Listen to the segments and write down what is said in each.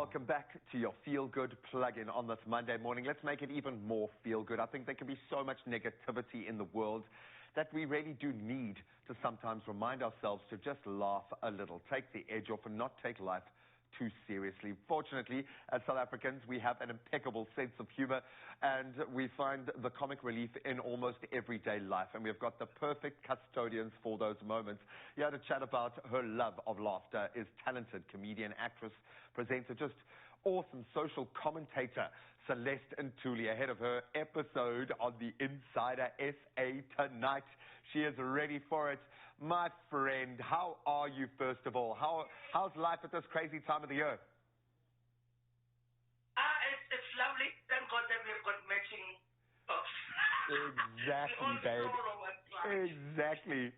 welcome back to your Feel Good plug-in on this Monday morning. Let's make it even more feel good. I think there can be so much negativity in the world that we really do need to sometimes remind ourselves to just laugh a little, take the edge off and not take life too seriously. Fortunately, as South Africans, we have an impeccable sense of humor and we find the comic relief in almost everyday life. And we've got the perfect custodians for those moments. Here to chat about her love of laughter is talented comedian, actress, presenter, just awesome social commentator, Celeste Ntuli, ahead of her episode on the Insider SA tonight. She is ready for it. My friend, how are you, first of all? How's life at this crazy time of the year? It's lovely. Thank God that we've got matching stuff. Exactly, babe. Exactly.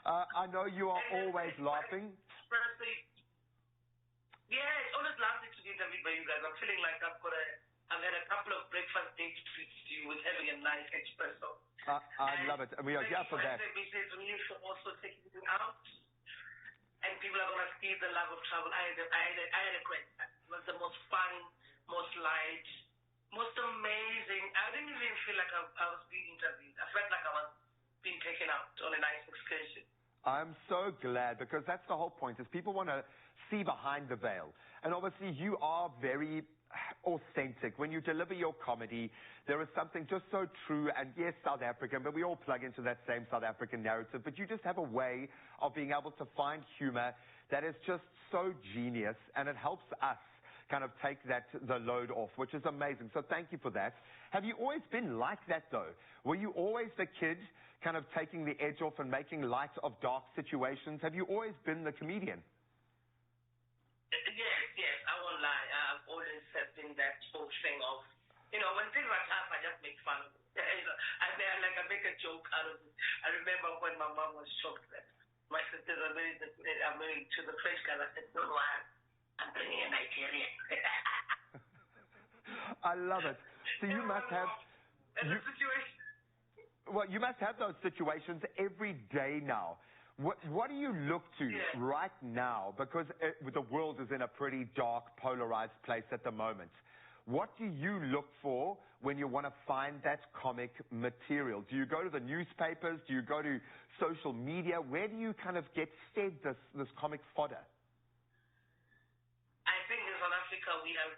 I know you are always laughing. Yeah, it's always lovely to be interviewed by you guys. I'm feeling like I've had a couple of breakfast dates with having a nice Expresso. I love it. And we are here for that. For also taking me out. And people are going to see the love of travel. I had a great time. It was the most fun, most light, most amazing. I didn't even feel like I was being interviewed. I felt like I was being taken out on a nice excursion. I'm so glad, because that's the whole point, is people want to see behind the veil. And obviously you are very authentic. When you deliver your comedy, there is something just so true, and yes, South African, but we all plug into that same South African narrative, but you just have a way of being able to find humor that is just so genius, and it helps us kind of take the load off, which is amazing. So thank you for that. Have you always been like that, though? Were you always the kid kind of taking the edge off and making light of dark situations? Have you always been the comedian? Yes, I won't lie. I've always been that whole thing of, when things are tough, I just make fun of it. I make a joke out of it. I remember when my mom was shocked that my sisters are married to the French guy. I said, no, I'm bringing a Nigerian. I love it. So you must have... Well, you must have those situations every day now. What do you look to right now? Because the world is in a pretty dark, polarized place at the moment. What do you look for when you want to find that comic material? Do you go to the newspapers? Do you go to social media? Where do you kind of get fed this comic fodder? I think in South Africa we have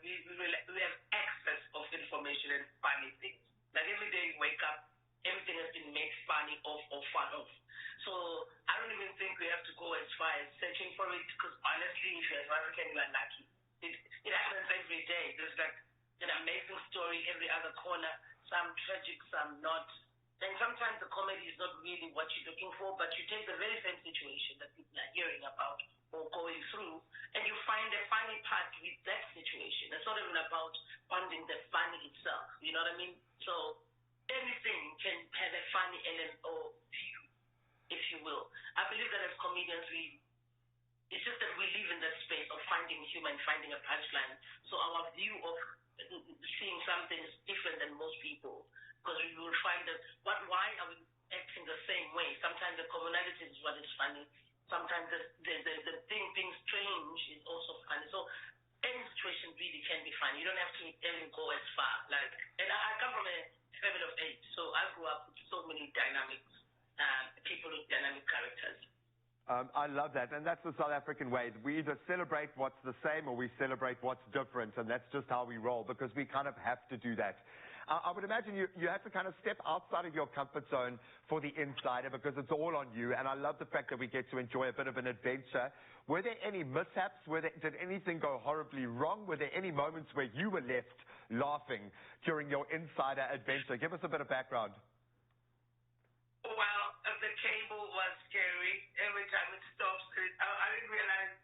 access of information and funny things. Like every day you wake up, everything has been made funny or fun of. So I don't even think we have to go as far as searching for it, because honestly, if you're South African, you are lucky. It happens every day. There's like an amazing story every other corner, some tragic, some not. And sometimes the comedy is not really what you're looking for, but you take the very same situation that people are hearing about or going through, and you find a funny part with that situation. It's not even about finding the funny itself, you know what I mean? So anything can have a funny element or view, if you will. I believe that as comedians, it's just that we live in that space of finding humor and finding a punchline. So our view of seeing something is different than most people, because we will find that why are we acting the same way? Sometimes the commonality is what is funny. Sometimes the thing being strange is also funny. So any situation really can be funny. You don't have to even go as far. And I come from a family of 8, so I grew up with so many dynamics. People with dynamic characters. I love that, and that's the South African way. We either celebrate what's the same or we celebrate what's different, and that's just how we roll, because we kind of have to do that. I would imagine you have to kind of step outside of your comfort zone for the Insider, because it's all on you, and I love the fact that we get to enjoy a bit of an adventure. Were there any mishaps? Did anything go horribly wrong? Were there any moments where you were left laughing during your Insider adventure? Give us a bit of background. Well, the cable was scary. Every time it stops, I didn't realize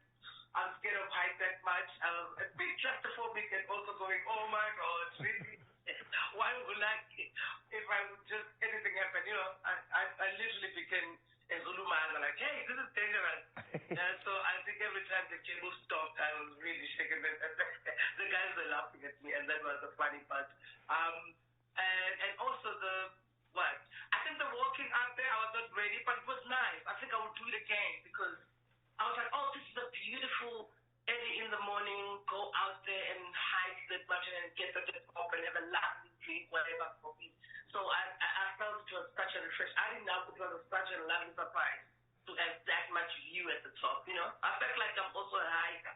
I'm scared of height that much. I was a bit claustrophobic and also going, oh my God, really? Why would if I would just, anything happen, I literally became a Zulu man, like, hey, this is dangerous. So I think every time the cable stopped, I was really shaken. The guys were laughing at me, and that was the funny part. And also I think the walking up there, I was not ready, but it was nice. I think I would do it again, because I was like, oh, this is a beautiful early in the morning, go out there and get to the top and have a lovely drink, whatever coffee. So I felt it was such a refresh. I didn't know it was such a lovely surprise to have that much view at the top, you know. I felt like I'm also a hiker.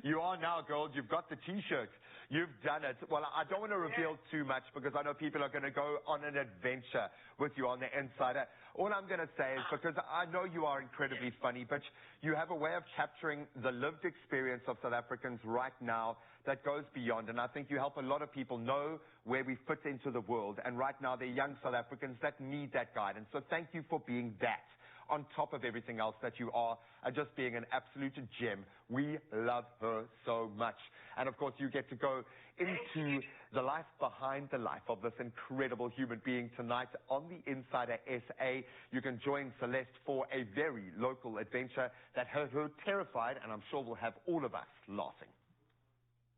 You are now, girl. You've got the T-shirt. You've done it. Well, I don't want to reveal too much because I know people are going to go on an adventure with you on the Insider. All I'm going to say is, because I know you are incredibly funny, but you have a way of capturing the lived experience of South Africans right now that goes beyond. And I think you help a lot of people know where we fit into the world. And right now, they're young South Africans that need that guidance. So thank you for being that, on top of everything else that you are, and just being an absolute gem. We love her so much. And of course, you get to go into the life behind the life of this incredible human being tonight on the Insider SA. You can join Celeste for a very local adventure that had her terrified, and I'm sure will have all of us laughing.